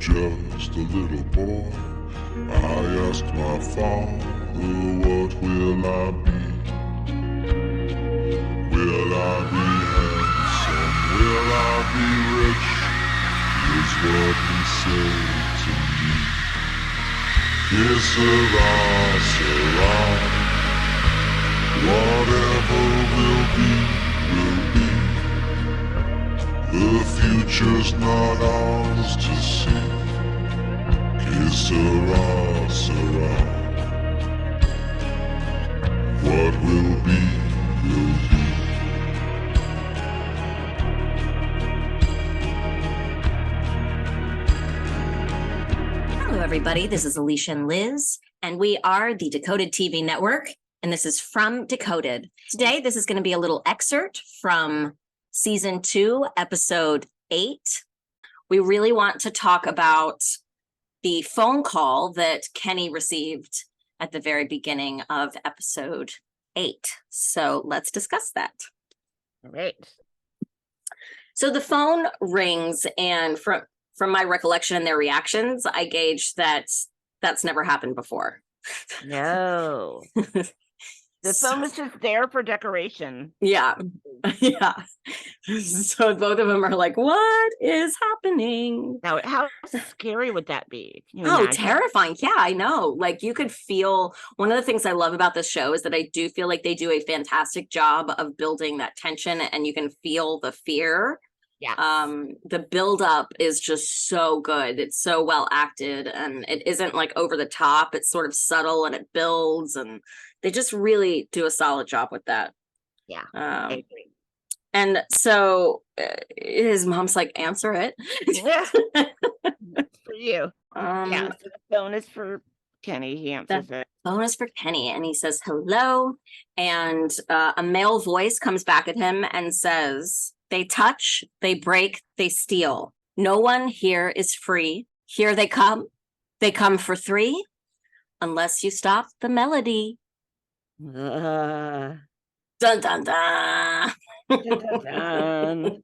just a little boy, I asked my father, what will I be? Will I be handsome? Will I be rich? Is what he said to me. Que sera, sera. Whatever will be, will be. The future's not ours to see. Que sera, sera. What will be, will be. Hello, everybody. This is Alyssia and Liz, and we are the Decoded TV network, and this is from Decoded. Today, this is going to be a little excerpt from Season 2, Episode 8. We really want to talk about the phone call that Kenny received at the very beginning of Episode 8. So let's discuss that. All right. So the phone rings, and from my recollection and their reactions, I gauge that that's never happened before. No. The phone was just there for decoration. Yeah. Yeah. So both of them are like, what is happening? Now, how scary would that be? Can you Oh, imagine? terrifying. Yeah, I know. Like, you could feel, one of the things I love about this show is that I do feel like they do a fantastic job of building that tension, and you can feel the fear. Yeah. The buildup is just so good. It's so well acted, and it isn't like over the top. It's sort of subtle, and it builds, and they just really do a solid job with that. Yeah. I agree. And so his mom's like, answer it. For you. Yeah. So the phone is for Kenny. He answers it. Phone is for Kenny, and he says hello, and a male voice comes back at him and says, they touch, they break, they steal. No one here is free. Here they come for three, unless you stop the melody. Dun dun dun. Dun, dun, dun.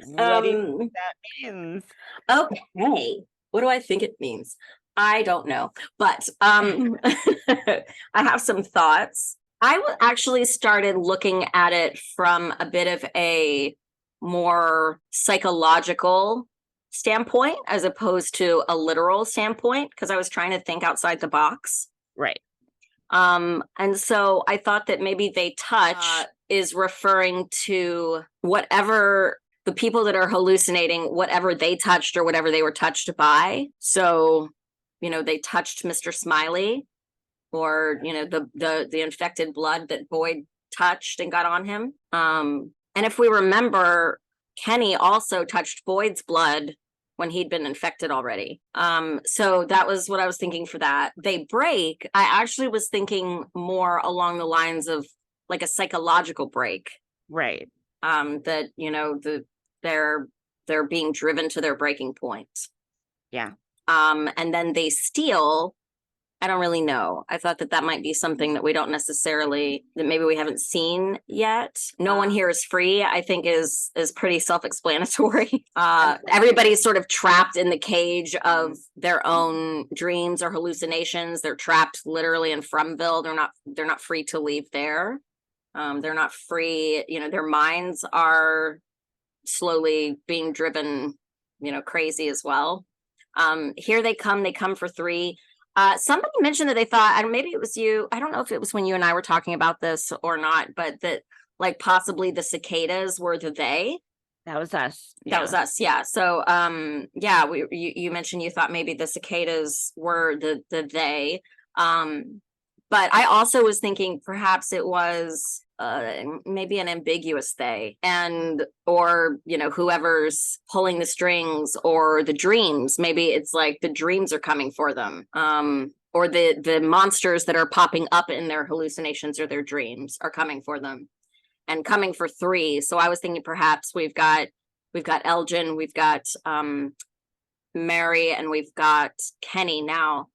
What do you think that means? Okay, what do I think it means? I don't know, but I have some thoughts. I actually started looking at it from a bit of a more psychological standpoint as opposed to a literal standpoint, because I was trying to think outside the box. Right. And so I thought that maybe they touch is referring to whatever the people that are hallucinating, whatever they touched or whatever they were touched by. So, you know, they touched Mr. Smiley, or, you know, the infected blood that Boyd touched and got on him. And if we remember, Kenny also touched Boyd's blood when he'd been infected already. So that was what I was thinking for that. They break. I actually was thinking more along the lines of like a psychological break. Right. That, you know, they're being driven to their breaking point. Yeah. And then they steal. I don't really know. I thought that might be something that we don't necessarily, that maybe we haven't seen yet. No one here is free, I think is pretty self-explanatory. Everybody's sort of trapped in the cage of their own dreams or hallucinations. They're trapped literally in Fromville. They're not free to leave there. They're not free, you know, their minds are slowly being driven, you know, crazy as well. Here they come for three. Somebody mentioned that they thought, and maybe it was you, I don't know if it was when you and I were talking about this or not, but that like possibly the cicadas were the they. That was us. That was us, yeah. So yeah, you mentioned you thought maybe the cicadas were the they. But I also was thinking perhaps it was maybe an ambiguous they, and or, you know, whoever's pulling the strings, or the dreams. Maybe it's like the dreams are coming for them, or the monsters that are popping up in their hallucinations or their dreams are coming for them and coming for three. So I was thinking perhaps we've got Elgin, we've got Mary, and we've got Kenny now.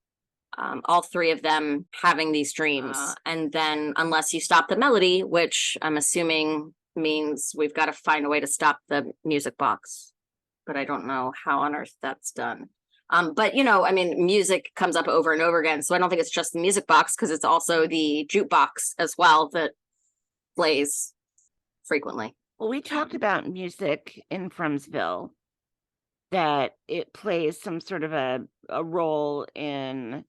All three of them having these dreams. And then unless you stop the melody, which I'm assuming means we've got to find a way to stop the music box. but I don't know how on earth that's done. But you know, I mean, music comes up over and over again, so I don't think it's just the music box, because it's also the jukebox as well that plays frequently. Well, we talked about music in Frumsville, that it plays some sort of a role in,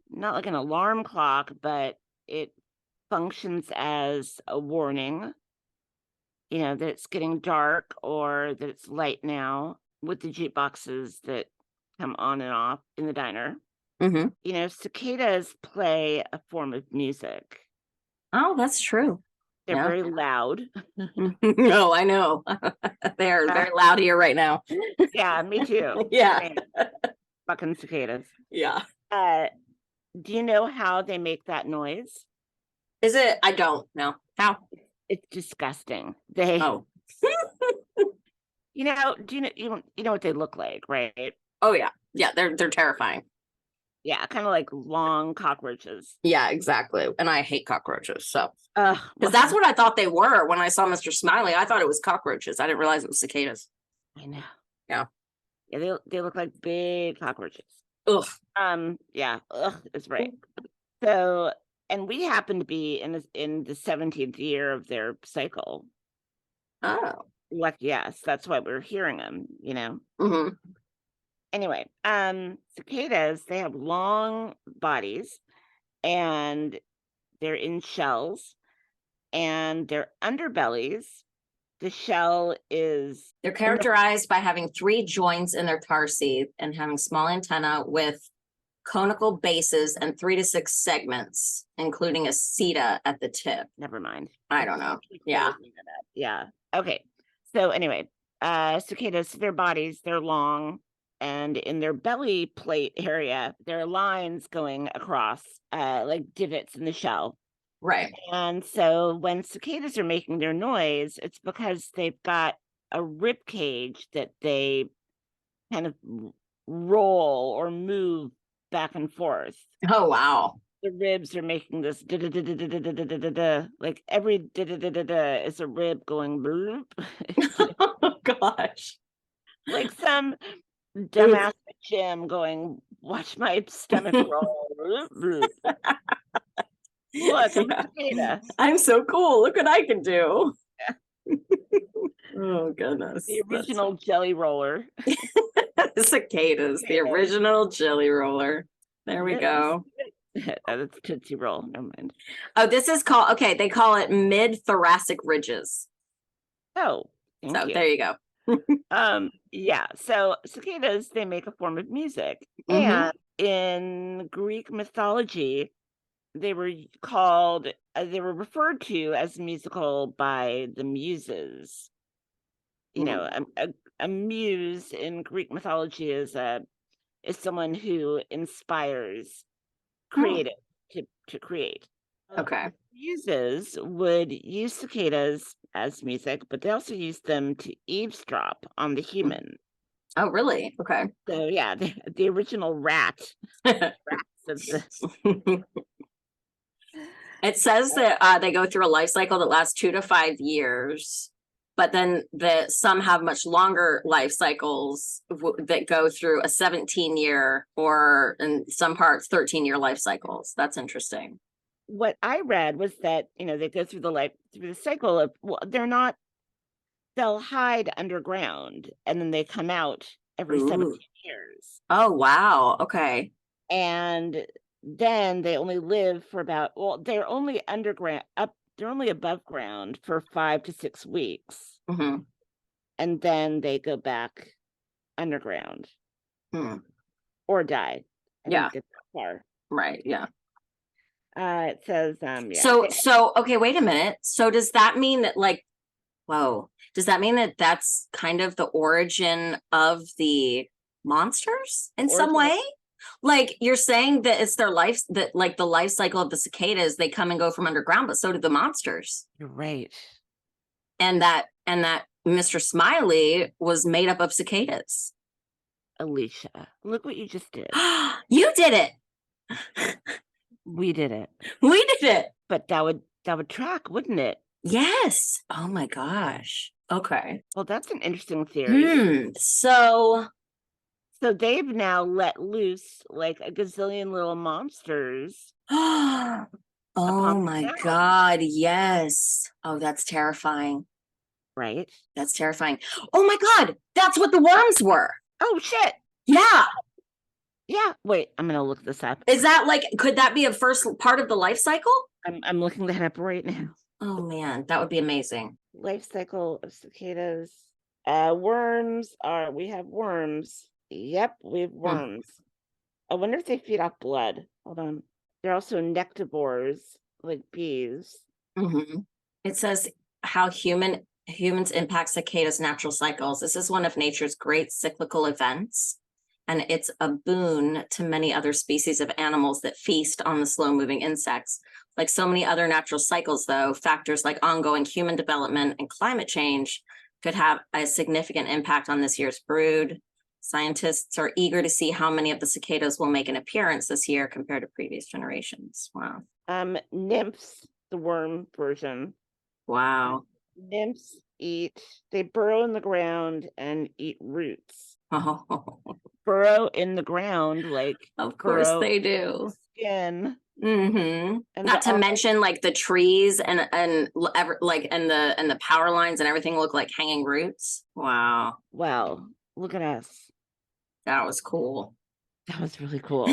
not like an alarm clock, but it functions as a warning, you know, that it's getting dark or that it's light now, with the jukeboxes that come on and off in the diner. Mm-hmm. You know, cicadas play a form of music. Oh, that's true. They're Yeah. very loud. No, I know. They're very loud here right now. Yeah, me too. Yeah. Man, fucking cicadas. Yeah. Do you know how they make that noise? Is it? I don't know. How? It's disgusting. They, Oh. you know, do you know what they look like, right? Oh yeah. Yeah, they're terrifying. Yeah, kind of like long cockroaches. Yeah, exactly. And I hate cockroaches, so Because because that's what I thought they were when I saw Mr. Smiley. I thought it was cockroaches. I didn't realize it was cicadas. I know. Yeah. Yeah, they look like big cockroaches. Ugh. Yeah. Ugh, that's right. So, and we happen to be in the 17th year of their cycle. Oh. Like, yes, that's why we're hearing them, you know. Mm-hmm. Anyway, cicadas, they have long bodies and they're in shells, and their underbellies, the shell is, They're characterized by having 3 joints in their tarsi and having small antenna with conical bases and 3 to 6 segments, including a cicada at the tip. never mind. I don't know. Yeah. Yeah. Okay. So anyway, cicadas, their bodies, they're long, and in their belly plate area, there are lines going across, like divots in the shell. Right. And so when cicadas are making their noise, it's because they've got a rib cage that they kind of roll or move back and forth. Oh, wow. The ribs are making this da-da-da-da-da-da-da-da-da. Like every da-da-da-da-da is a rib going bloop. Oh, gosh. Like some dumbass at the gym going, watch my stomach roll. Bloop, bloop. Look, I'm a cicada. I'm so cool. Look what I can do. Oh, goodness. The original jelly roller. Cicadas, the original jelly roller. There we go. That's Tootsie Roll. Never mind. Oh, this is called, okay, they call it mid-thoracic ridges. Oh, So there you go. Yeah, so cicadas, they make a form of music. Mhm. And in Greek mythology, they were called, they were referred to as musical by the muses. You know, a muse in Greek mythology is someone who inspires creative to create. Okay. Muses would use cicadas as music, but they also used them to eavesdrop on the human. Oh, really? Okay. So yeah, the original rats of the. It says that they go through a life cycle that lasts 2 to 5 years, but then some have much longer life cycles that go through a 17-year or in some parts 13-year life cycles. That's interesting. What I read was that, you know, they go through the cycle of, well, they'll hide underground and then they come out every 17 years. Oh, wow. Okay. And then they only live for they're only they're only above ground for 5 to 6 weeks. Mm-hmm. And then they go back underground or die. Yeah. Get that far. Right. Yeah. It says, yeah. So, okay, wait a minute. So does that mean that does that mean that that's kind of the origin of the monsters in some way? Like you're saying that it's their life, that like the life cycle of the cicadas, they come and go from underground, but so do the monsters. You're right. And that Mr. Smiley was made up of cicadas. Alyssia, look what you just did. You did it. We did it. We did it. But that would track, wouldn't it? Yes. Oh my gosh. Okay. Well, that's an interesting theory. So So they've now let loose like a gazillion little monsters oh upon the my town, God, yes. Oh, that's terrifying. right? That's terrifying. Oh my God, that's what the worms were. Oh shit. Yeah. Yeah. Wait, I'm gonna look this up. Is that like, could that be a first part of the life cycle? I'm looking that up right now. Oh man, that would be amazing. Life cycle of cicadas. We have worms. Yep, we have worms. I wonder if they feed off blood. Hold on. They're also nectivores, like bees. Mm-hmm. It says how humans impact cicadas' natural cycles. This is one of nature's great cyclical events, and it's a boon to many other species of animals that feast on the slow-moving insects. Like so many other natural cycles, though, factors like ongoing human development and climate change could have a significant impact on this year's brood. Scientists are eager to see how many of the cicadas will make an appearance this year compared to previous generations. Wow. Nymphs, the worm version. Wow. Nymphs they burrow in the ground and eat roots. Oh, Burrow in the ground, like of course burrow they do. skin. Mm-hmm. And Not to mention like the trees and like and the power lines and everything look like hanging roots. Wow. Wow, look at us. That was cool. That was really cool.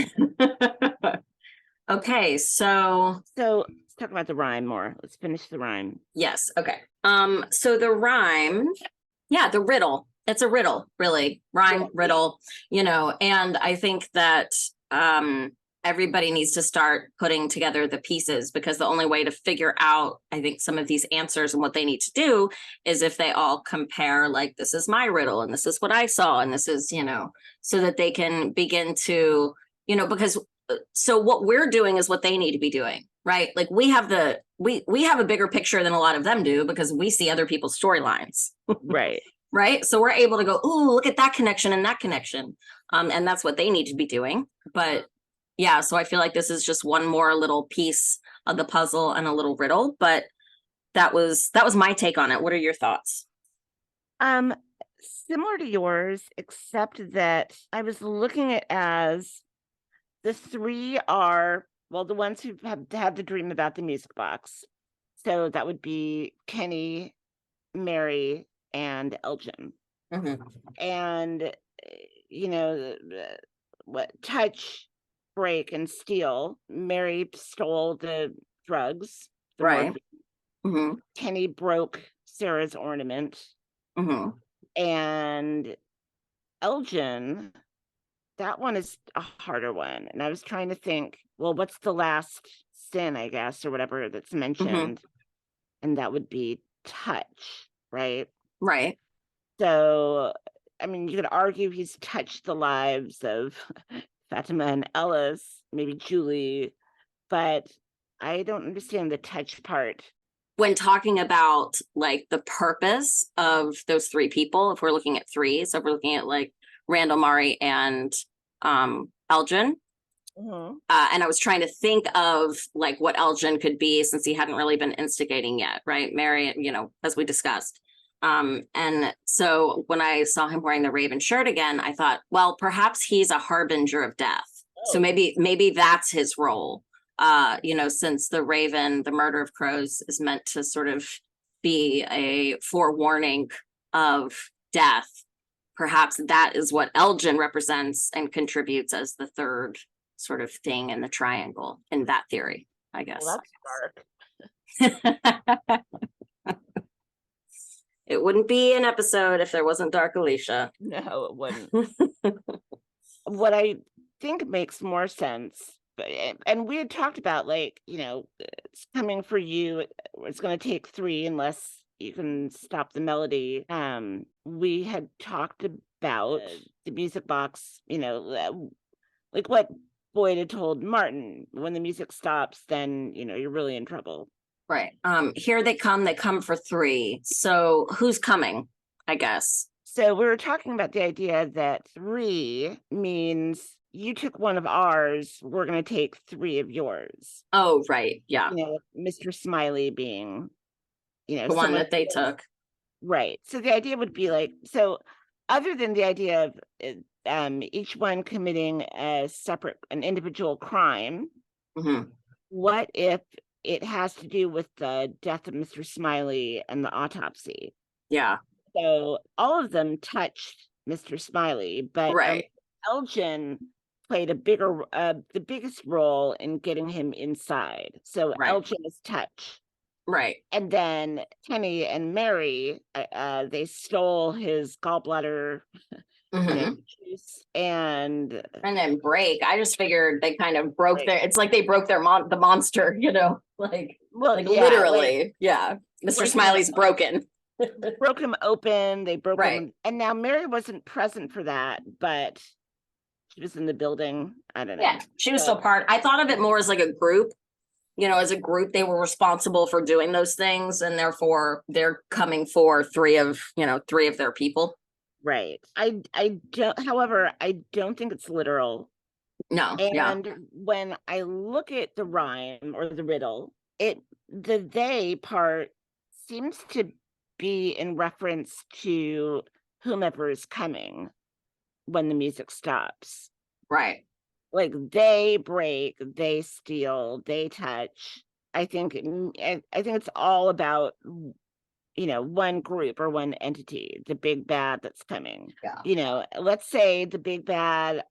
Okay, so let's talk about the rhyme more. Let's finish the rhyme. yes, okay. So the rhyme, yeah, the riddle. It's a riddle, really. Rhyme, riddle, and I think that everybody needs to start putting together the pieces, because the only way to figure out, I think, some of these answers and what they need to do is if they all compare, like, this is my riddle and this is what I saw and this is, so that they can begin to, because so what we're doing is what they need to be doing, right? Like we have we have a bigger picture than a lot of them do because we see other people's storylines. Right. Right. So we're able to go, ooh, look at that connection and that connection. And that's what they need to be doing. But yeah, so I feel like this is just one more little piece of the puzzle and a little riddle. But that was my take on it. What are your thoughts? Similar to yours, except that I was looking at as the three are, well, the ones who have had the dream about the music box. So that would be Kenny, Mary, and Elgin. Mm-hmm. And what touch, break, and steal. Mary stole the drugs, the right. Mm-hmm. Kenny broke Sarah's ornament. Mm-hmm. And Elgin, that one is a harder one. And I was trying to think, well, what's the last sin, I guess, or whatever that's mentioned? Mm-hmm. And that would be touch, right? Right. So, I mean, you could argue he's touched the lives of Fatima and Ellis, maybe Julie, but I don't understand the touch part. When talking about like the purpose of those three people, if we're looking at three, so if we're looking at like Randall, Mari, and Elgin. Mm-hmm. And I was trying to think of like what Elgin could be, since he hadn't really been instigating yet, right? Mary, as we discussed. And so when I saw him wearing the raven shirt again, I thought, well, perhaps he's a harbinger of death. Oh. So maybe that's his role. Since the raven, the murder of crows, is meant to sort of be a forewarning of death. Perhaps that is what Elgin represents and contributes as the third sort of thing in the triangle in that theory, I guess. Well, that's dark. It wouldn't be an episode if there wasn't Dark Alyssia. No, it wouldn't. What I think makes more sense, and we had talked about, like, it's coming for you. It's going to take three unless you can stop the melody. We had talked about the music box, like what Boyd had told Martin, when the music stops, then, you're really in trouble. Right. Here they come for three. So who's coming, I guess? So we were talking about the idea that three means you took one of ours, we're going to take three of yours. Oh, right. Yeah. Mr. Smiley being, you know, The one someone that they feels- took. Right. So the idea would be like, so other than the idea of each one committing an individual crime, Mhm. what if it has to do with the death of Mr. Smiley and the autopsy? Yeah. So all of them touched Mr. Smiley, but Right. Elgin played the biggest role in getting him inside. So Right. Elgin is touch. Right. And then Kenny and Mary, they stole his gallbladder, Mhm. juice, and And then break. I just figured they kind of broke Right. it's like they broke the monster, like well, yeah, literally. Yeah. Mr. break him Smiley's broken. broke him open. They broke Right. him, and now Mary wasn't present for that, but she was in the building. I don't know. Yeah. She was So- still part. I thought of it more as like a group. As a group, they were responsible for doing those things, and therefore they're coming for three of their people. Right. I don't. However, I don't think it's literal. No. Yeah. And when I look at the rhyme or the riddle, the they part seems to be in reference to whomever is coming when the music stops. Right. Like they break, they steal, they touch. I think it's all about one group or one entity, the big bad that's coming. Yeah. Let's say the big bad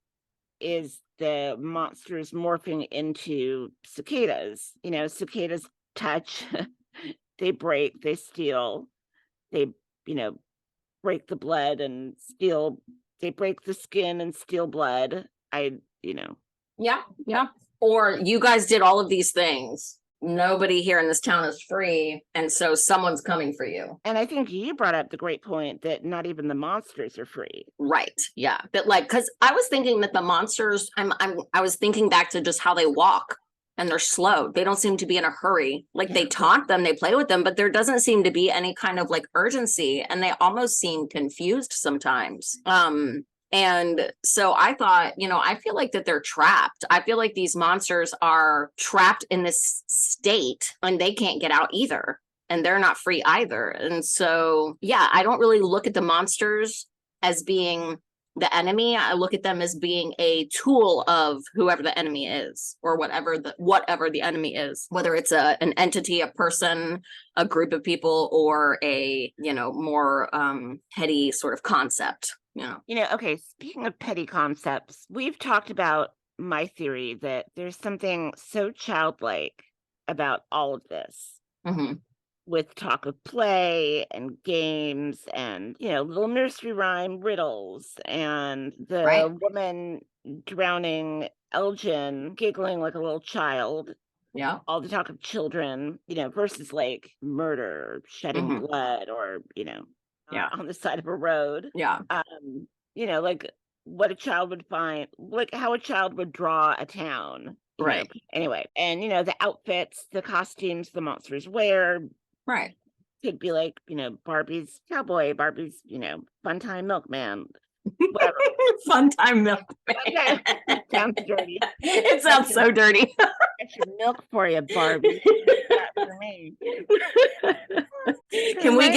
is the monsters morphing into cicadas. Cicadas touch, they break, they steal, they break the blood and steal, they break the skin and steal blood. Yeah. Yeah. Or you guys did all of these things. Nobody here in this town is free, and so someone's coming for you. And I think you brought up the great point that not even the monsters are free. Right. Yeah. But because I was thinking that the monsters, I was thinking back to just how they walk, and they're slow. They don't seem to be in a hurry. Like they taunt them, they play with them, but there doesn't seem to be any kind of like urgency, and they almost seem confused sometimes. And so I thought, I feel like that they're trapped. I feel like these monsters are trapped in this state and they can't get out either. And they're not free either. And so, yeah, I don't really look at the monsters as being the enemy. I look at them as being a tool of whoever the enemy is, or whatever the enemy is, whether it's an entity, a person, a group of people, or a, more heady sort of concept. Okay, speaking of petty concepts, we've talked about my theory that there's something so childlike about all of this. Mm-hmm. With talk of play and games and, little nursery rhyme riddles and the woman drowning Elgin giggling like a little child. Yeah. All the talk of children, versus like murder, shedding blood, or, on the side of a road. Yeah. Like what a child would find, like how a child would draw a town. Right. Anyway, and, the outfits, the costumes the monsters wear. Right. Could be like, Barbie's cowboy, Barbie's, fun time milkman, whatever. Fun time milkman. It sounds dirty. It sounds so dirty. Get your milk for you, Barbie. Not for me. Can we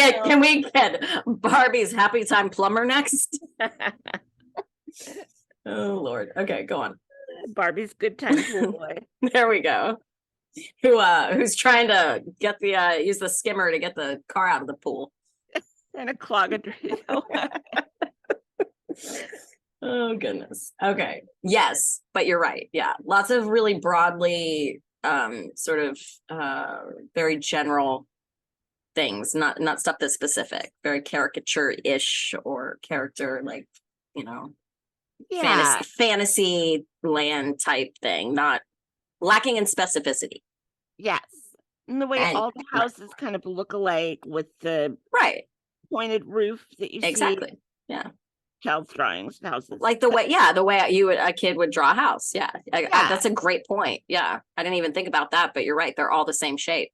get Barbie's Happy Time Plumber next? Oh Lord. Okay, go on. Barbie's good time pool boy. There we go. Who's trying to get use the skimmer to get the car out of the pool. And a clog of Oh goodness. Okay. Yes, but you're right. Yeah. Lots of really broadly sort of very general things, not stuff that's specific, very caricature-ish or character, like, fantasy land type thing, not lacking in specificity. Yes. And the way all the houses kind of look alike with the pointed roof that you see. Exactly. Yeah. Child's drawings of houses. Like the way a kid would draw a house. Yeah. That's a great point. Yeah. I didn't even think about that, but you're right. They're all the same shape.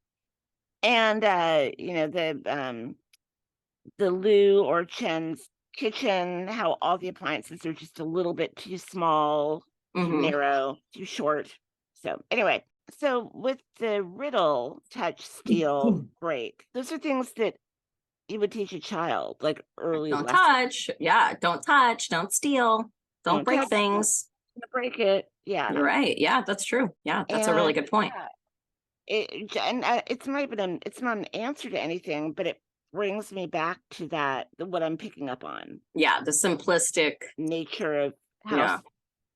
And the Lou or Chen's kitchen, how all the appliances are just a little bit too small, too narrow, too short. So anyway, So with the riddle, touch, steal, break, those are things that you would teach a child, like early Don't lessons. touch. Yeah. Don't touch. Don't steal. Don't break touch, things. don't break it. Yeah. You're right. Yeah, that's true. Yeah, that's a really And good point. it's not even it's not an answer to anything, but it brings me back to what I'm picking up on, Yeah, the simplistic. nature of how Yeah.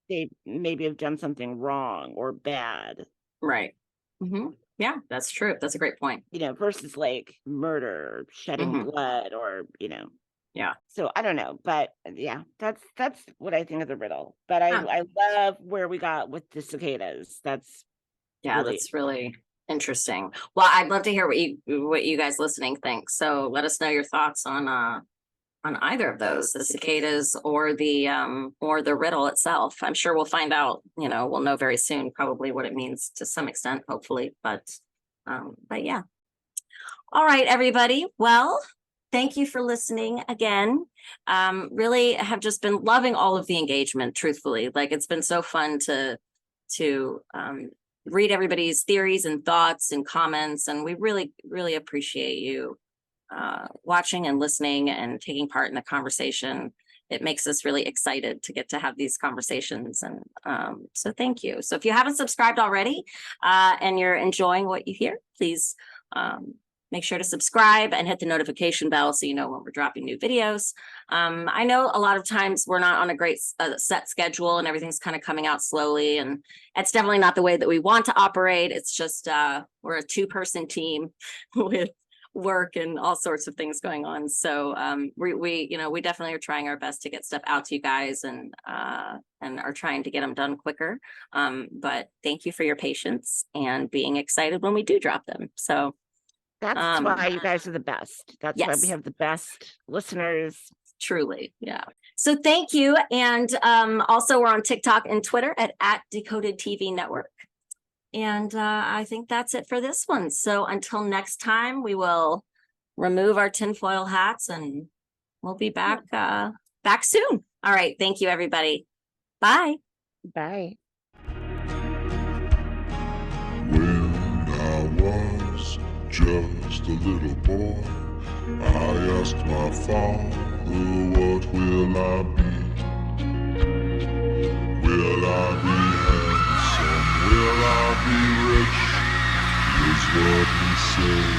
they maybe have done something wrong or bad, Right. Yeah, that's true. That's a great point. versus like murder, shedding Mhm. blood, or Yeah. So I don't know, but yeah, that's what I think of the riddle. But I Huh. I love where we got with the cicadas. That's Yeah, really that's really interesting. Well, I'd love to hear what you guys listening think. So let us know your thoughts on either of those, the cicadas or the riddle itself. I'm sure we'll find out, we'll know very soon probably what it means to some extent, hopefully. But yeah. All right, everybody. Well, thank you for listening again. Really have just been loving all of the engagement, truthfully. Like, it's been so fun to read everybody's theories and thoughts and comments. And we really, really appreciate you watching and listening and taking part in the conversation. It makes us really excited to get to have these conversations. And so thank you. So if you haven't subscribed already and you're enjoying what you hear, please make sure to subscribe and hit the notification bell so you know when we're dropping new videos. I know a lot of times we're not on a great set schedule and everything's kind of coming out slowly, and it's definitely not the way that we want to operate. It's just we're a two-person team with work and all sorts of things going on. So we definitely are trying our best to get stuff out to you guys and are trying to get them done quicker. But thank you for your patience and being excited when we do drop them. So that's why you guys are the best. That's why we yes, have the best listeners. truly. Yeah. So thank you. And also we're on TikTok and Twitter at Decoded TV Network. And I think that's it for this one. So until next time, we will remove our tinfoil hats and we'll be back soon. All right. Thank you, everybody. Bye. Bye. When I was just a little boy, I asked my father, what will I be? Will I be handsome? Will I be rich? Is what he said.